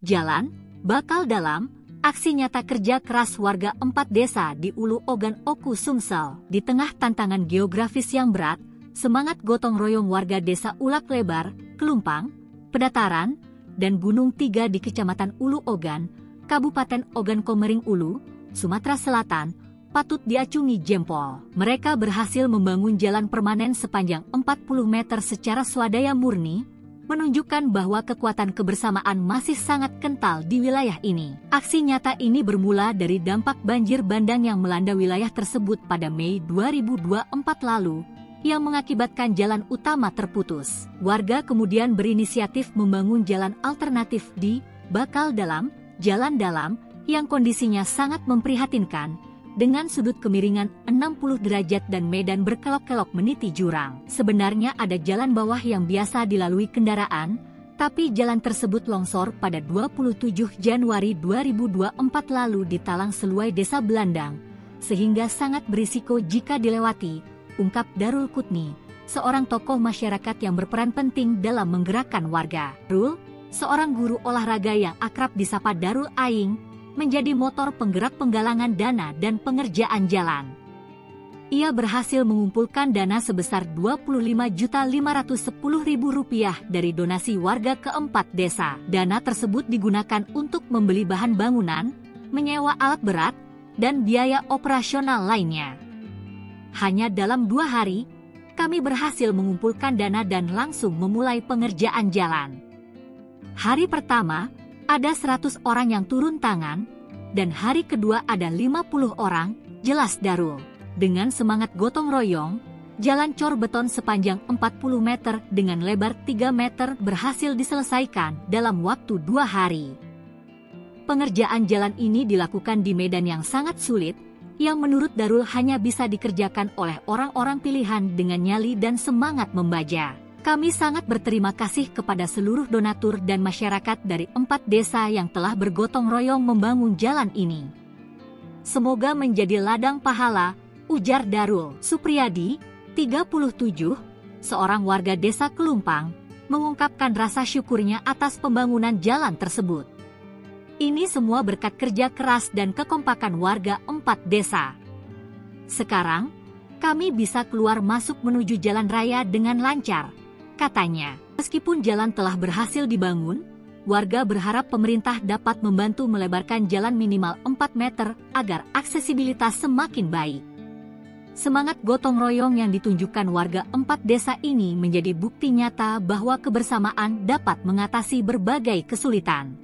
Jalan, bakal dalam, aksi nyata kerja keras warga 4 desa di Ulu Ogan Oku Sumsel. Di tengah tantangan geografis yang berat, semangat gotong royong warga desa Ulak Lebar, Kelumpang, Pedataran, dan Gunung Tiga di Kecamatan Ulu Ogan, Kabupaten Ogan Komering Ulu, Sumatera Selatan, patut diacungi jempol. Mereka berhasil membangun jalan permanen sepanjang 40 meter secara swadaya murni, menunjukkan bahwa kekuatan kebersamaan masih sangat kental di wilayah ini. Aksi nyata ini bermula dari dampak banjir bandang yang melanda wilayah tersebut pada Mei 2024 lalu, yang mengakibatkan jalan utama terputus. Warga kemudian berinisiatif membangun jalan alternatif di Bakal Dalam, Jalan Dalam, yang kondisinya sangat memprihatinkan, dengan sudut kemiringan 60 derajat dan medan berkelok-kelok meniti jurang. Sebenarnya ada jalan bawah yang biasa dilalui kendaraan, tapi jalan tersebut longsor pada 27 Januari 2024 lalu di Talang Seluai Desa Belandang, sehingga sangat berisiko jika dilewati, ungkap Darul Kutni, seorang tokoh masyarakat yang berperan penting dalam menggerakkan warga. Darul, seorang guru olahraga yang akrab disapa Darul Aing, menjadi motor penggerak penggalangan dana dan pengerjaan jalan. Ia berhasil mengumpulkan dana sebesar Rp25.510.000 dari donasi warga keempat desa. Dana tersebut digunakan untuk membeli bahan bangunan, menyewa alat berat, dan biaya operasional lainnya. Hanya dalam 2 hari, kami berhasil mengumpulkan dana dan langsung memulai pengerjaan jalan. Hari pertama, ada 100 orang yang turun tangan, dan hari kedua ada 50 orang, jelas Darul. Dengan semangat gotong royong, jalan cor beton sepanjang 40 meter dengan lebar 3 meter berhasil diselesaikan dalam waktu 2 hari. Pengerjaan jalan ini dilakukan di medan yang sangat sulit, yang menurut Darul hanya bisa dikerjakan oleh orang-orang pilihan dengan nyali dan semangat membaja. Kami sangat berterima kasih kepada seluruh donatur dan masyarakat dari 4 desa yang telah bergotong royong membangun jalan ini. Semoga menjadi ladang pahala, ujar Darul. Supriyadi, 37, seorang warga desa Kelumpang, mengungkapkan rasa syukurnya atas pembangunan jalan tersebut. Ini semua berkat kerja keras dan kekompakan warga 4 desa. Sekarang, kami bisa keluar masuk menuju jalan raya dengan lancar, katanya. Meskipun jalan telah berhasil dibangun, warga berharap pemerintah dapat membantu melebarkan jalan minimal 4 meter agar aksesibilitas semakin baik. Semangat gotong royong yang ditunjukkan warga 4 desa ini menjadi bukti nyata bahwa kebersamaan dapat mengatasi berbagai kesulitan.